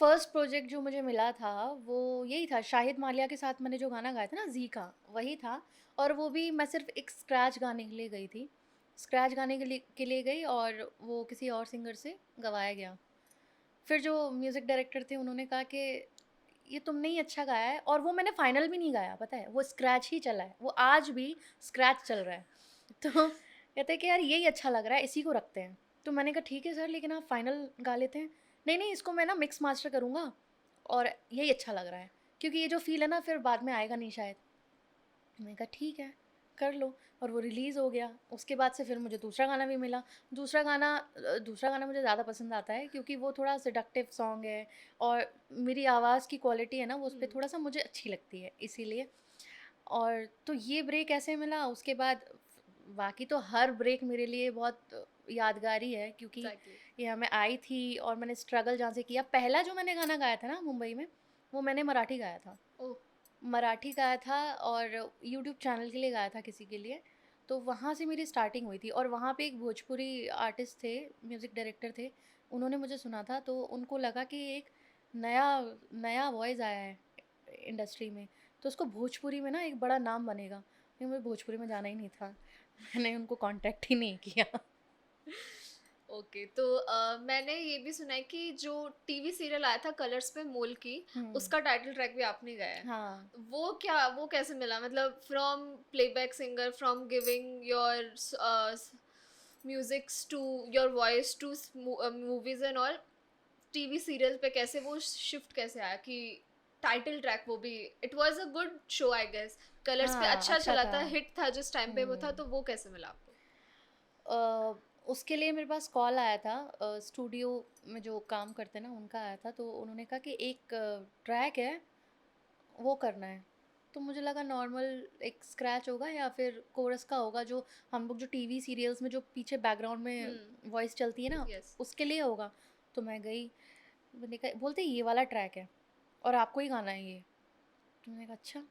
Speaker 2: फर्स्ट प्रोजेक्ट जो मुझे मिला था वो यही था, शाहिद मालिया के साथ मैंने जो गाना गाया था ना जी का, वही था। और वो भी मैं सिर्फ एक स्क्रैच गाने के लिए गई थी, स्क्रैच गाने के लिए गई, और वो किसी और सिंगर से गवाया गया। फिर जो म्यूज़िक डायरेक्टर थे उन्होंने कहा कि ये तुमने ही अच्छा गाया है, और वो मैंने फाइनल भी नहीं गाया, पता है, वो स्क्रैच ही चला है, वो आज भी स्क्रैच चल रहा है। तो कहते हैं कि यार यही अच्छा लग रहा है, इसी को रखते हैं। तो मैंने कहा ठीक है सर, लेकिन आप फाइनल गा लेते हैं। नहीं नहीं, इसको मैं ना मिक्स मास्टर करूँगा, और यही अच्छा लग रहा है, क्योंकि ये जो फील है ना फिर बाद में आएगा नहीं शायद। मैंने कहा ठीक है, कर लो। और वो रिलीज़ हो गया। उसके बाद से फिर मुझे दूसरा गाना भी मिला। दूसरा गाना मुझे ज़्यादा पसंद आता है, क्योंकि वो थोड़ा सेडक्टिव सॉन्ग है, और मेरी आवाज़ की क्वालिटी है ना वो उस पे
Speaker 1: हम्म।
Speaker 2: थोड़ा सा मुझे अच्छी लगती है, इसीलिए। और तो ये ब्रेक ऐसे मिला। उसके बाद बाकी तो हर ब्रेक मेरे लिए बहुत यादगार ही है, क्योंकि
Speaker 1: एग्जैक्टली।
Speaker 2: यहाँ मैं आई थी और मैंने स्ट्रगल जहाँ से किया। पहला जो मैंने गाना गाया था ना मुंबई में, वो मैंने मराठी गाया था।
Speaker 1: ओह।
Speaker 2: मराठी गाया था, और यूट्यूब चैनल के लिए गाया था, किसी के लिए। तो वहाँ से मेरी स्टार्टिंग हुई थी, और वहाँ पे एक भोजपुरी आर्टिस्ट थे, म्यूज़िक डायरेक्टर थे। उन्होंने मुझे सुना था, तो उनको लगा कि एक नया नया वॉइस आया है इंडस्ट्री में, तो उसको भोजपुरी में ना एक बड़ा नाम बनेगा। लेकिन मुझे भोजपुरी में जाना ही नहीं था। मैंने उनको कांटेक्ट ही नहीं किया।
Speaker 1: ओके, तो मैंने ये भी सुना है कि जो टीवी सीरियल आया था कलर्स पे मोल की,
Speaker 2: हुँ।
Speaker 1: उसका टाइटल ट्रैक भी आपने गाया है।
Speaker 2: हाँ।
Speaker 1: वो कैसे मिला, मतलब from playback singer, from giving your musics to your voice to movies and all, TV serial पे कैसे वो शिफ्ट कैसे आया कि टाइटल ट्रैक, वो भी it was a good show I guess, Colors पे
Speaker 2: हाँ,
Speaker 1: अच्छा
Speaker 2: अच्छा
Speaker 1: चला
Speaker 2: था।
Speaker 1: था, हिट था जिस टाइम पे वो था,
Speaker 2: हुँ।
Speaker 1: तो वो कैसे मिला आपको?
Speaker 2: अ, उसके लिए मेरे पास कॉल आया था, स्टूडियो में जो काम करते हैं ना उनका आया था। तो उन्होंने कहा कि एक ट्रैक है, वो करना है। तो मुझे लगा नॉर्मल एक स्क्रैच होगा या फिर कोरस का होगा, जो हम लोग जो टीवी सीरियल्स में जो पीछे बैकग्राउंड में
Speaker 1: हम्म।
Speaker 2: वॉइस चलती है ना,
Speaker 1: यस।
Speaker 2: उसके लिए होगा। तो मैं गई, मैंने कहा, बोलते ये वाला ट्रैक है और आपको ही गाना है ये। तो मैंने कहा अच्छा।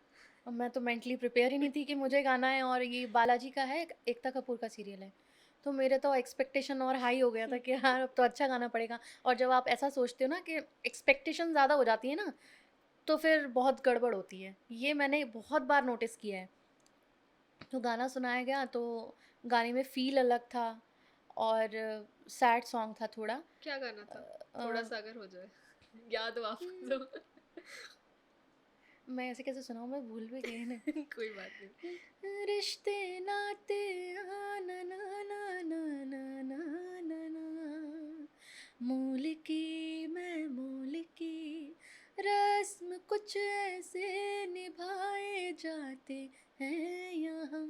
Speaker 2: अब मैं तो मेंटली प्रिपेयर ही नहीं थी कि मुझे गाना है, और ये बालाजी का है, एकता कपूर का सीरियल है। तो मेरे तो एक्सपेक्टेशन और हाई हो गया था कि यार अब तो अच्छा गाना पड़ेगा। और जब आप ऐसा सोचते हो ना कि एक्सपेक्टेशन ज़्यादा हो जाती है ना, तो फिर बहुत गड़बड़ होती है। ये मैंने बहुत बार नोटिस किया है। तो गाना सुनाया गया, तो गाने में फ़ील अलग था, और सैड सॉन्ग था थोड़ा।
Speaker 1: क्या गाना था? थोड़ा
Speaker 2: अ,
Speaker 1: सा अगर हो जाए, याद हो आपको तो।
Speaker 2: मैं ऐसे कैसे सुनाऊँ, मैं भूल भी गई ना।
Speaker 1: कोई बात नहीं।
Speaker 2: रिश्ते नाते आ ना ना ना ना ना ना ना ना, मूल की मैं मूल की, रस्म कुछ ऐसे निभाए जाते हैं यहाँ।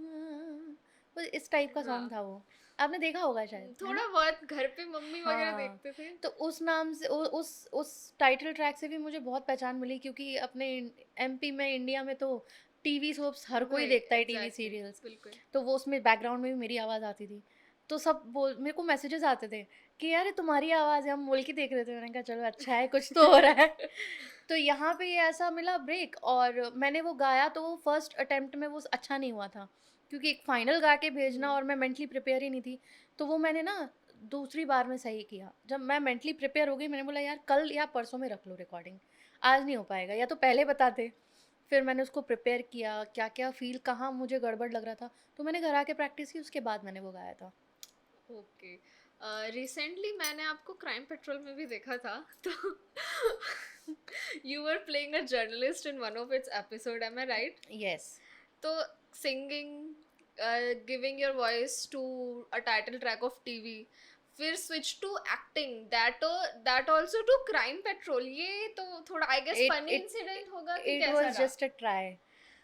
Speaker 2: बस इस टाइप का सॉन्ग
Speaker 1: हाँ।
Speaker 2: था वो। आपने देखा होगा शायद, है
Speaker 1: थोड़ा
Speaker 2: ना?
Speaker 1: बहुत घर पे मम्मी वगैरह
Speaker 2: हाँ,
Speaker 1: देखते थे।
Speaker 2: तो उस नाम से उस टाइटल ट्रैक से भी मुझे बहुत पहचान मिली, क्योंकि अपने एमपी में, इंडिया में तो टीवी सोप्स हर कोई
Speaker 1: वही,
Speaker 2: देखता है, टीवी
Speaker 1: एग्जैक्टली,
Speaker 2: सीरियल्स।
Speaker 1: बिल्कुल।
Speaker 2: तो वो उसमें बैकग्राउंड में भी मेरी आवाज़ आती थी। तो सब बोल मेरे को मैसेजेस आते थे कि यार ये तुम्हारी आवाज़ है, हम बोल के देख रहे थे। मैंने कहा चलो अच्छा है, कुछ तो हो रहा है। तो यहाँ पे ये ऐसा मिला ब्रेक, और मैंने वो गाया, तो वो फर्स्ट अटेम्प्ट में वो अच्छा नहीं हुआ था, क्योंकि एक फाइनल गा के भेजना,
Speaker 1: हम्म।
Speaker 2: और मैं मेंटली प्रिपेयर ही नहीं थी। तो वो मैंने ना दूसरी बार में सही किया। जब मैं मेंटली प्रिपेयर हो गई, मैंने बोला यार कल या परसों में रख लो रिकॉर्डिंग, आज नहीं हो पाएगा, या तो पहले बताते। फिर मैंने उसको प्रिपेयर किया, क्या क्या फील, कहाँ मुझे गड़बड़ लग रहा था, तो मैंने घर आके प्रैक्टिस की, उसके बाद मैंने वो गाया था।
Speaker 1: ओके। रिसेंटली मैंने आपको क्राइम पेट्रोल में भी देखा था, तो you were playing a journalist in one of its episode, am I right?
Speaker 2: Yes.
Speaker 1: तो singing, giving your voice to a title track of TV, फिर switch to acting, that also to Crime Patrol, ये तो थोड़ा I guess
Speaker 2: it
Speaker 1: funny
Speaker 2: it
Speaker 1: incident होगा कि
Speaker 2: it
Speaker 1: कैसा
Speaker 2: was
Speaker 1: रहा?
Speaker 2: Just a try,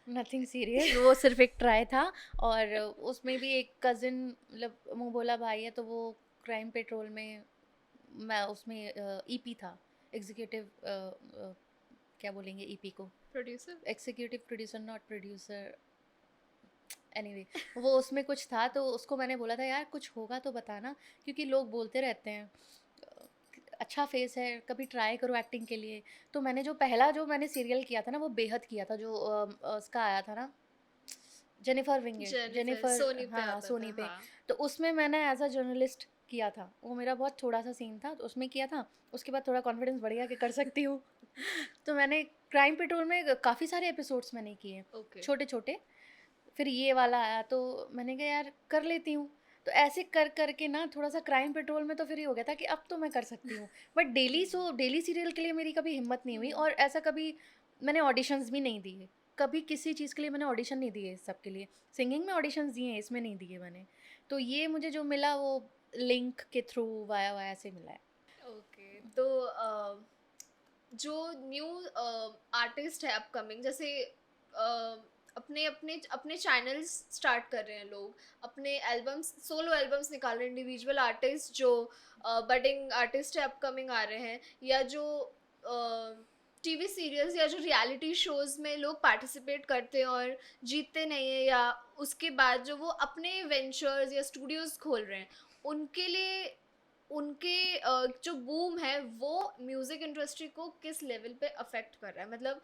Speaker 2: nothing serious. वो सिर्फ एक ट्राई था। और उसमें भी एक कज़िन, मतलब मुंह बोला भाई है, तो वो क्राइम पेट्रोल में, मैं उसमें ईपी था, एग्जीक्यूटिव, क्या बोलेंगे ईपी को,
Speaker 1: producer.
Speaker 2: Executive producer, not producer. Anyway, वो उसमें कुछ था, तो उसको मैंने बोला था यार कुछ होगा तो बताना, क्योंकि लोग बोलते रहते हैं अच्छा फेस है, कभी ट्राई करो एक्टिंग के लिए। तो मैंने जो मैंने सीरियल किया था ना, वो बेहद किया था, जो उसका आया था ना, Jennifer Winget,
Speaker 1: Jennifer
Speaker 2: Jennifer,
Speaker 1: Sony पे
Speaker 2: हाँ,
Speaker 1: आता था,
Speaker 2: सोनी पे।
Speaker 1: हाँ।
Speaker 2: तो उसमें मैंने एज़ अ जर्नलिस्ट किया था। वो मेरा बहुत थोड़ा-सा सीन था, तो उसमें किया था। उसके बाद थोड़ा कॉन्फिडेंस बढ़ गया कि कर सकती हूँ। तो मैंने क्राइम पेट्रोल में काफ़ी सारे एपिसोड्स मैंने किए,
Speaker 1: ओके।
Speaker 2: छोटे-छोटे। फिर ये वाला आया तो मैंने कहा यार कर लेती हूँ। तो ऐसे कर के ना थोड़ा-सा क्राइम पेट्रोल में तो फिर ये हो गया था कि अब तो मैं कर सकती हूँ। बट डेली सीरियल के लिए मेरी कभी हिम्मत नहीं हुई,
Speaker 1: हुँ।
Speaker 2: और ऐसा कभी मैंने ऑडिशंस भी नहीं दिए। कभी किसी चीज़ के लिए मैंने ऑडिशन नहीं दिए इस सब के लिए। सिंगिंग में ऑडिशंस दिए हैं, इसमें नहीं दिए मैंने। तो ये मुझे जो मिला वो लिंक के थ्रू वाया वाया से मिला है।
Speaker 1: ओके, तो जो न्यू आर्टिस्ट है अपकमिंग, जैसे अपने अपने अपने चैनल्स स्टार्ट कर रहे हैं लोग, अपने एल्बम्स, सोलो एल्बम्स निकाल रहे हैं, इंडिविजुअल आर्टिस्ट जो बडिंग आर्टिस्ट है अपकमिंग आ रहे हैं, या जो टीवी सीरियल्स या जो रियलिटी शोज में लोग पार्टिसिपेट करते हैं और जीतते नहीं है, या उसके बाद जो वो अपने वेंचर्स या स्टूडियोज खोल रहे हैं, उनके लिए उनके जो बूम है वो म्यूजिक इंडस्ट्री को किस लेवल पे अफेक्ट कर रहा है? मतलब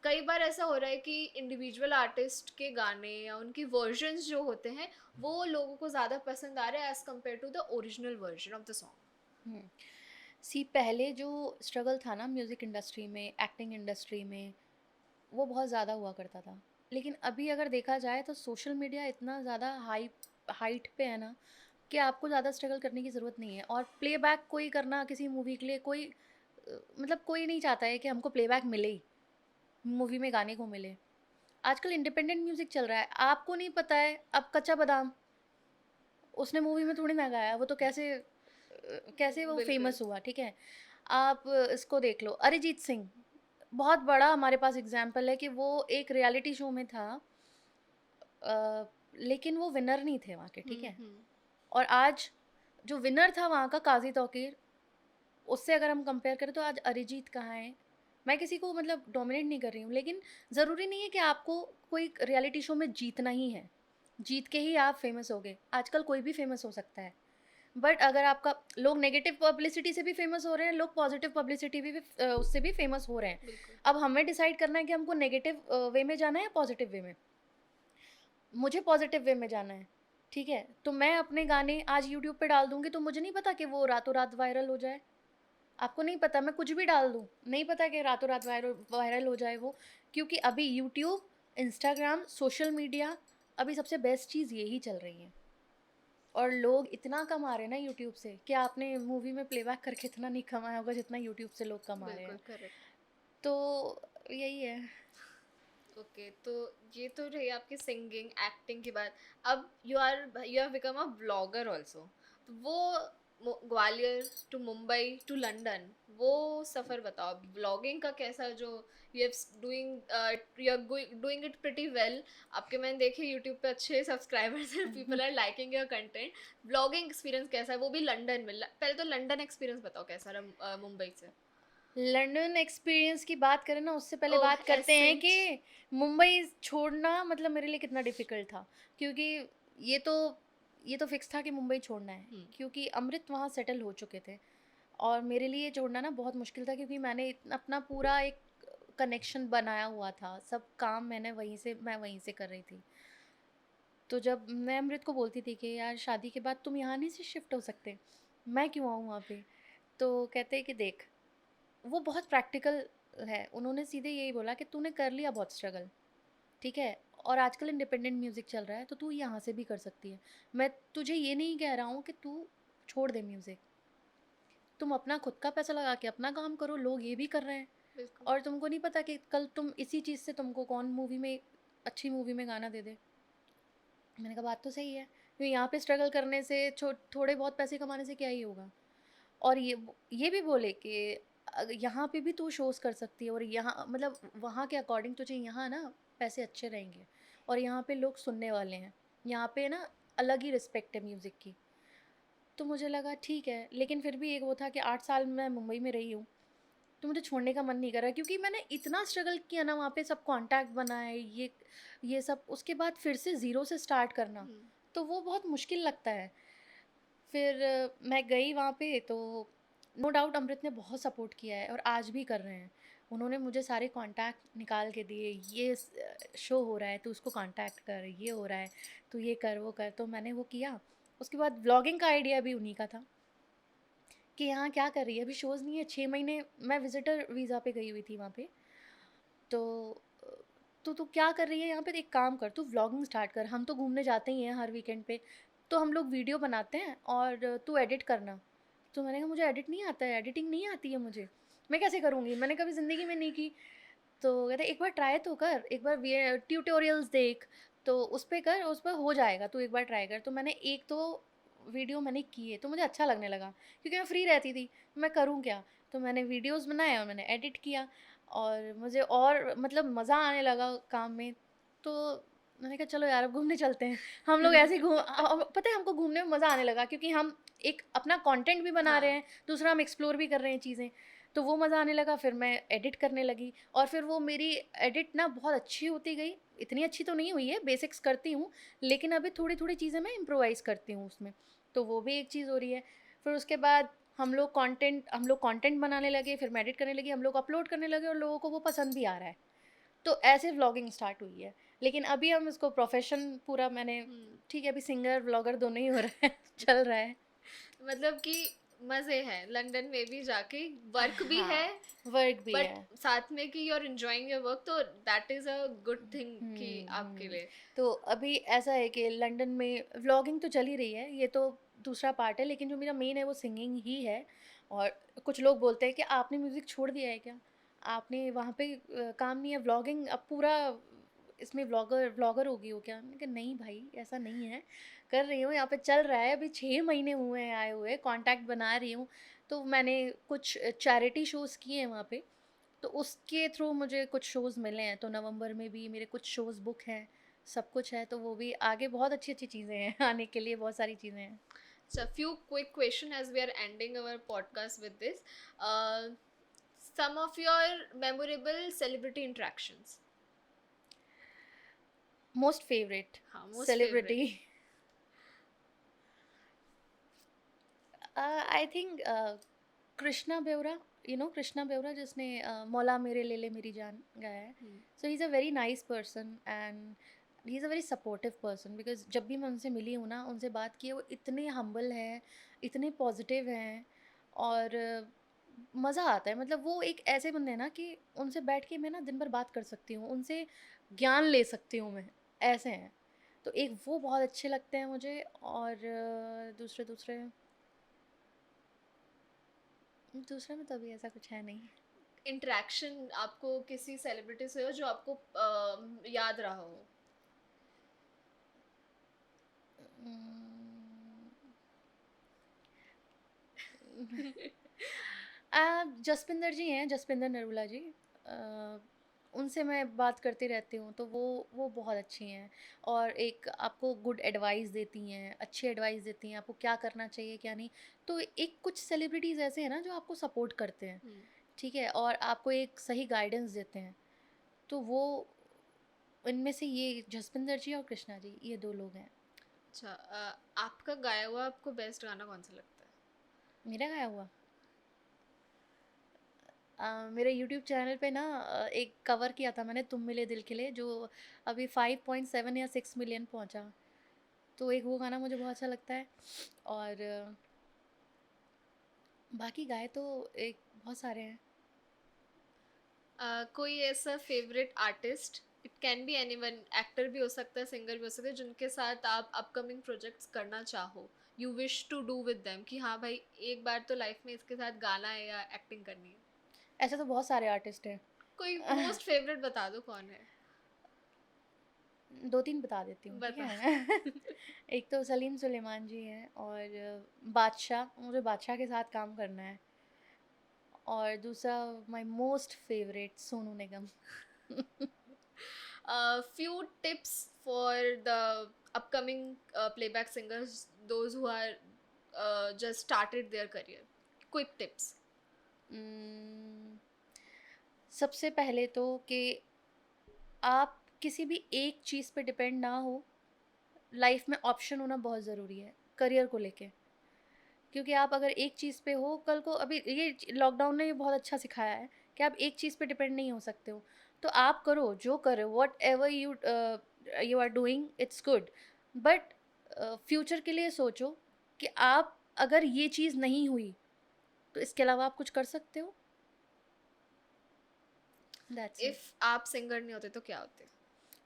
Speaker 1: कई बार ऐसा हो रहा है कि इंडिविजुअल आर्टिस्ट के गाने या उनकी वर्जन्स जो होते हैं वो लोगों को ज़्यादा पसंद आ रहे हैं as compare to the original version of the song.
Speaker 2: हुँ। सी पहले जो स्ट्रगल था ना म्यूज़िक इंडस्ट्री में, एक्टिंग इंडस्ट्री में, वो बहुत ज़्यादा हुआ करता था। लेकिन अभी अगर देखा जाए तो सोशल मीडिया इतना ज़्यादा हाइट पे है ना, कि आपको ज़्यादा स्ट्रगल करने की ज़रूरत नहीं है। और प्लेबैक कोई करना किसी मूवी के लिए कोई मतलब कोई नहीं चाहता है कि हमको प्लेबैक मिले ही, मूवी में गाने को मिले। आजकल इंडिपेंडेंट म्यूज़िक चल रहा है, आपको नहीं पता है, अब कच्चा बादाम उसने मूवी में थोड़ी ना गाया, वो तो कैसे वो
Speaker 1: बिल्कुल।
Speaker 2: फ़ेमस हुआ, ठीक है? आप इसको देख लो, अरिजीत सिंह, बहुत बड़ा हमारे पास एग्ज़ाम्पल है कि वो एक रियलिटी शो में था, लेकिन वो विनर नहीं थे वहाँ के, ठीक है?
Speaker 1: हम्म।
Speaker 2: और आज जो विनर था वहाँ का काज़ी तौकीर, उससे अगर हम कंपेयर करें तो आज अरिजीत कहाँ है? मैं किसी को मतलब डोमिनेट नहीं कर रही हूँ, लेकिन ज़रूरी नहीं है कि आपको कोई रियलिटी शो में जीतना ही है। जीत के ही आप फ़ेमस होगे, आजकल कोई भी फ़ेमस हो सकता है। बट अगर आपका लोग नेगेटिव पब्लिसिटी से भी फेमस हो रहे हैं, लोग पॉजिटिव पब्लिसिटी भी उससे भी फेमस हो रहे हैं।
Speaker 1: बिल्कुल।
Speaker 2: अब हमें डिसाइड करना है कि हमको नेगेटिव वे में जाना है या पॉजिटिव वे में। मुझे पॉजिटिव वे में जाना है, ठीक है? तो मैं अपने गाने आज यूट्यूब पे डाल दूँगी तो मुझे नहीं पता कि वो रातों रात वायरल हो जाए। आपको नहीं पता, मैं कुछ भी डाल दूँ, नहीं पता कि रातों रात वायरल वायरल हो जाए वो। क्योंकि अभी यूट्यूब, इंस्टाग्राम, सोशल मीडिया, अभी सबसे बेस्ट चीज़ यही चल रही है। और लोग इतना कमा रहे हैं ना यूट्यूब से कि आपने मूवी में प्लेबैक करके इतना नहीं कमाया होगा जितना यूट्यूब से लोग कमा रहे
Speaker 1: बिल्कुल
Speaker 2: हैं।
Speaker 1: करेक्ट।
Speaker 2: तो यही है।
Speaker 1: ओके, तो ये तो रही आपकी सिंगिंग एक्टिंग की बात। अब you have become a blogger also, तो वो Gwalior to Mumbai to London, वो सफ़र बताओ ब्लॉगिंग का कैसा, जो you are doing it pretty well. आपके मैंने देखे यूट्यूब पे अच्छे सब्सक्राइबर्स हैं, people are liking your content. Blogging experience कैसा है, वो भी लंदन में? पहले तो लंदन एक्सपीरियंस बताओ कैसा रहा मुंबई से।
Speaker 2: लंदन एक्सपीरियंस की बात करें ना, उससे पहले
Speaker 1: ओह
Speaker 2: बात करते हैं
Speaker 1: एसेंट।
Speaker 2: कि मुंबई छोड़ना मतलब मेरे लिए कितना डिफ़िकल्ट था। क्योंकि ये तो ये तो फ़िक्स था कि मुंबई छोड़ना है,
Speaker 1: हम्म।
Speaker 2: क्योंकि अमृत वहाँ सेटल हो चुके थे। और मेरे लिए छोड़ना ना बहुत मुश्किल था, क्योंकि मैंने अपना पूरा एक कनेक्शन बनाया हुआ था। सब काम मैं वहीं से कर रही थी। तो जब मैं अमृत को बोलती थी कि यार शादी के बाद तुम यहाँ नहीं से शिफ्ट हो सकते, मैं क्यों आऊँ वहाँ पे? तो कहते हैं कि देख, वो बहुत प्रैक्टिकल है। उन्होंने सीधे यही बोला कि तूने कर लिया बहुत स्ट्रगल, ठीक है? और आजकल इंडिपेंडेंट म्यूज़िक चल रहा है तो तू यहाँ से भी कर सकती है। मैं तुझे ये नहीं कह रहा हूँ कि तू छोड़ दे म्यूज़िक। तुम अपना खुद का पैसा लगा के अपना काम करो, लोग ये भी कर रहे हैं।
Speaker 1: बिल्कुल।
Speaker 2: और तुमको नहीं पता कि कल तुम इसी चीज़ से तुमको कौन अच्छी मूवी में गाना दे दे। मैंने कहा बात तो सही है, क्योंकि यहाँ पे स्ट्रगल करने से थोड़े बहुत पैसे कमाने से क्या ही होगा। और ये भी बोले कि यहाँ पे भी तू शोज़ कर सकती है, और यहाँ मतलब वहाँ के अकॉर्डिंग तुझे यहाँ ना पैसे अच्छे रहेंगे, और यहाँ पे लोग सुनने वाले हैं। यहाँ पे ना अलग ही रिस्पेक्ट है म्यूज़िक की। तो मुझे लगा ठीक है, लेकिन फिर भी एक वो था कि 8 साल मैं मुंबई में रही हूँ, तो मुझे छोड़ने का मन नहीं कर रहा, क्योंकि मैंने इतना स्ट्रगल किया ना वहाँ पे, सब कॉन्टैक्ट बनाए, ये सब, उसके बाद फिर से ज़ीरो से स्टार्ट करना,
Speaker 1: हम्म।
Speaker 2: तो वो बहुत मुश्किल लगता है। फिर मैं गई वहाँ पे तो नो डाउट अमृत ने बहुत सपोर्ट किया है और आज भी कर रहे हैं। उन्होंने मुझे सारे कॉन्टैक्ट निकाल के दिए, ये शो हो रहा है तू उसको कॉन्टैक्ट कर, ये हो रहा है तू ये कर वो कर, तो मैंने वो किया। उसके बाद व्लॉगिंग का आइडिया भी उन्हीं का था कि यहाँ क्या कर रही है, अभी शोज़ नहीं है, 6 महीने मैं विजिटर वीज़ा पे गई हुई थी वहाँ पे। तो तो तू क्या कर रही है यहाँ पे, एक काम कर तू व्लॉगिंग स्टार्ट कर, हम तो घूमने जाते ही हैं हर वीकेंड पे, तो हम लोग वीडियो बनाते हैं और तू एडिट करना। तो मैंने कहा मुझे एडिट नहीं आता है, एडिटिंग नहीं आती है मुझे, मैं कैसे करूँगी, मैंने कभी ज़िंदगी में नहीं की। तो कहते एक बार ट्राई तो कर, एक बार ट्यूटोरियल्स देख, तो उस पे कर, उस पर हो जाएगा, तू एक बार ट्राई कर। तो मैंने एक तो वीडियो मैंने किए तो मुझे अच्छा लगने लगा, क्योंकि मैं फ्री रहती थी, मैं करूँ क्या। तो मैंने वीडियोस बनाए और मैंने एडिट किया और मुझे और मतलब मज़ा आने लगा काम में। तो मैंने कहा चलो यार अब घूमने चलते हैं। हम लोग ऐसे ही पता है हमको घूमने में मज़ा आने लगा, क्योंकि हम एक अपना कंटेंट भी बना रहे
Speaker 1: हाँ,
Speaker 2: हैं, दूसरा हम एक्सप्लोर भी कर रहे हैं चीज़ें। तो वो मज़ा आने लगा, फिर मैं एडिट करने लगी और फिर वो मेरी एडिट ना बहुत अच्छी होती गई। इतनी अच्छी तो नहीं हुई है, बेसिक्स करती हूँ, लेकिन अभी थोड़ी-थोड़ी चीज़ें मैं इम्प्रोवाइज़ करती हूँ उसमें। तो वो भी एक चीज़ हो रही है। फिर उसके बाद हम लोग कंटेंट बनाने लगे, फिर मैं एडिट करने लगी, हम लोग अपलोड करने लगे और लोगों को वो पसंद भी आ रहा है। तो ऐसे व्लॉगिंग स्टार्ट हुई है। लेकिन अभी हम इसको प्रोफ़ेशन पूरा मैंने,
Speaker 1: हुँ।
Speaker 2: ठीक है, अभी सिंगर, व्लॉगर दोनों ही हो रहा है, चल रहा है।
Speaker 1: मतलब कि मज़े हैं, लंदन में भी जाके वर्क भी है,
Speaker 2: हाँ, वर्क भी
Speaker 1: बट
Speaker 2: है।
Speaker 1: साथ में कि you are enjoying your work, तो that is a good thing कि आपके
Speaker 2: हुँ।
Speaker 1: लिए।
Speaker 2: तो अभी ऐसा है कि लंदन में व्लॉगिंग तो चल ही रही है, ये तो दूसरा पार्ट है, लेकिन जो मेरा मेन है वो सिंगिंग ही है। और कुछ लोग बोलते हैं कि आपने म्यूज़िक छोड़ दिया है क्या? आपने वहाँ पे काम नहीं है, व्लॉगिंग अब पूरा इसमें व्लॉगर व्लॉगर हो गई हो क्या? मैंने कहा नहीं भाई, ऐसा नहीं है, कर रही हूँ, यहाँ पे चल रहा है, अभी 6 महीने हुए हैं आए हुए, कॉन्टैक्ट बना रही हूँ। तो मैंने कुछ चैरिटी शोज़ किए हैं वहाँ पे, तो उसके थ्रू मुझे कुछ शोज़ मिले हैं, तो नवंबर में भी मेरे कुछ शोज़ बुक हैं, सब कुछ है, तो वो भी आगे बहुत अच्छी-अच्छी चीज़ें हैं आने के लिए, बहुत सारी चीज़ें हैं।
Speaker 1: So, few quick question as we are ending our podcast with this. Uh, some of your memorable celebrity interactions.
Speaker 2: Most favourite
Speaker 1: हाँ, most
Speaker 2: celebrity,
Speaker 1: favorite.
Speaker 2: I think Krishna Bewra, Krishna Bewra जिसने मौला मेरे ले ले मेरी जान गाया है।
Speaker 1: Hmm.
Speaker 2: So he is a very nice person and he is a very supportive person, because जब भी मैं उनसे मिली हूँ ना, उनसे बात की है, वो इतने हम्बल हैं, इतने पॉजिटिव हैं और मज़ा आता है। मतलब वो एक ऐसे बंदे हैं ना कि उनसे बैठ के मैं ना दिन भर बात कर सकती हूँ, उनसे ज्ञान ले सकती हूँ मैं, ऐसे हैं। तो एक वो बहुत अच्छे लगते हैं मुझे और दूसरे दूसरे दूसरे में तो अभी ऐसा कुछ है नहीं।
Speaker 1: इंटरेक्शन आपको किसी सेलिब्रिटी से हो जो आपको याद रहा हो?
Speaker 2: जसपिंदर जी हैं, जसपिंदर नरूला जी। अ, उनसे मैं बात करती रहती हूँ, तो वो बहुत अच्छी हैं और एक आपको गुड एडवाइस देती हैं, अच्छी एडवाइस देती हैं, आपको क्या करना चाहिए, क्या नहीं। तो एक कुछ सेलिब्रिटीज़ ऐसे हैं ना जो आपको सपोर्ट करते हैं,
Speaker 1: हम्म,
Speaker 2: ठीक है? और आपको एक सही गाइडेंस देते हैं। तो वो इनमें से ये जसपिंदर जी और कृष्णा जी, ये 2 लोग हैं।
Speaker 1: अच्छा, आपका गाया हुआ आपको बेस्ट गाना कौन सा लगता है?
Speaker 2: मेरा गाया हुआ? मेरे यूट्यूब चैनल पे ना एक कवर किया था मैंने, तुम मिले दिल के लिए, जो अभी 5.7 या 6 मिलियन पहुंचा। तो एक वो गाना मुझे बहुत अच्छा लगता है और बाकी गाए तो एक बहुत सारे हैं।
Speaker 1: कोई ऐसा favourite artist, it can be anyone, actor भी हो सकता है, सिंगर भी हो सकता है, जिनके साथ आप अपकमिंग प्रोजेक्ट्स करना चाहो, you wish to do with them, कि हाँ भाई एक बार तो लाइफ में इसके साथ गाना है या एक्टिंग करनी है?
Speaker 2: ऐसे तो बहुत सारे आर्टिस्ट हैं।
Speaker 1: कोई मोस्ट फेवरेट बता दो कौन है।
Speaker 2: 2-3 बता देती हूँ, ठीक
Speaker 1: बता।
Speaker 2: है? एक तो सलीम सुलेमान जी हैं और बादशाह, मुझे बादशाह के साथ काम करना है और दूसरा my most favourite Sonu Nigam.
Speaker 1: Few tips for the upcoming playback singers, those who are just started their career. Quick tips.
Speaker 2: उम्म, सबसे पहले तो कि आप किसी भी एक चीज़ पे डिपेंड ना हो, लाइफ में ऑप्शन होना बहुत ज़रूरी है, करियर को लेके। क्योंकि आप अगर एक चीज़ पे हो, कल को अभी ये लॉकडाउन ने ये बहुत अच्छा सिखाया है कि आप एक चीज़ पे डिपेंड नहीं हो सकते हो। तो आप करो जो करो, whatever you are doing it's good, but future के लिए सोचो कि आप अगर ये चीज़ नहीं हुई तो इसके अलावा आप कुछ कर सकते हो। That's it.
Speaker 1: इफ आप सिंगर नहीं होते तो क्या होते?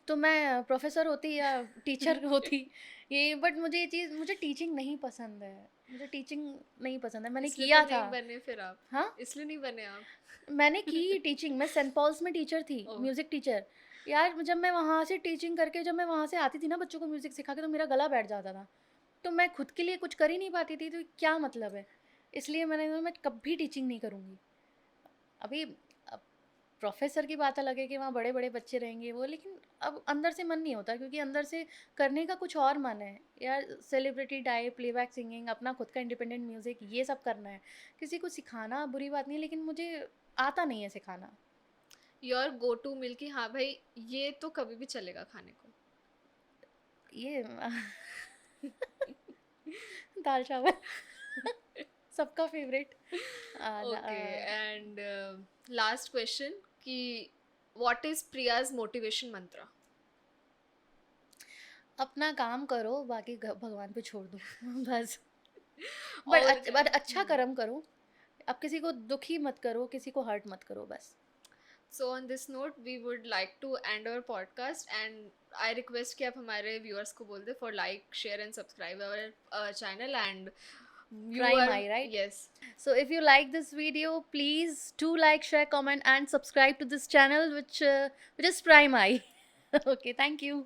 Speaker 2: तो मैं प्रोफेसर होती या टीचर होती, ये बट मुझे टीचिंग नहीं पसंद है। मुझे टीचिंग नहीं पसंद है, मैंने
Speaker 1: इसलिए तो
Speaker 2: किया था।
Speaker 1: नहीं बने फिर आप?
Speaker 2: हाँ,
Speaker 1: इसलिए नहीं बने आप?
Speaker 2: मैंने की टीचिंग, मैं सेंट पॉल्स में टीचर थी,
Speaker 1: ओह!
Speaker 2: Music teacher. यार जब मैं वहाँ से टीचिंग करके जब मैं वहाँ से आती थी ना बच्चों को म्यूज़िक सिखा के, तो मेरा गला बैठ जाता था। तो मैं खुद के लिए कुछ कर ही नहीं पाती थी, तो क्या मतलब है? इसलिए मैंने कहा मैं कभी टीचिंग नहीं करूँगी। अभी अब प्रोफ़ेसर की बात अलग है कि वहाँ बड़े-बड़े बच्चे रहेंगे वो, लेकिन अब अंदर से मन नहीं होता, क्योंकि अंदर से करने का कुछ और मन है। यार सेलिब्रिटी टाइप, प्लेबैक सिंगिंग, अपना खुद का इंडिपेंडेंट म्यूज़िक, ये सब करना है। किसी को सिखाना बुरी बात नहीं है, लेकिन मुझे आता नहीं है सिखाना।
Speaker 1: योर गो टू मील कि हाँ भाई, ये तो कभी भी चलेगा खाने को।
Speaker 2: ये दाल चावल सबका favourite.
Speaker 1: Okay, and last question कि व्हाट इज़ प्रियाज़ मोटिवेशन मंत्र?
Speaker 2: अपना काम करो, बाकी भगवान पे छोड़ दो बस।
Speaker 1: और
Speaker 2: बट अच्छा कर्म करो। अब किसी को दुखी मत करो, किसी को हर्ट मत करो बस।
Speaker 1: So on this note we would like to end our podcast, and I request कि आप हमारे व्यूअर्स को बोल दे for like, share and subscribe our channel, and you
Speaker 2: Prime
Speaker 1: are,
Speaker 2: Eye, right?
Speaker 1: yes.
Speaker 2: So if you like this video, please do like, share, comment and subscribe to this channel which is Prime Eye. Okay, thank you.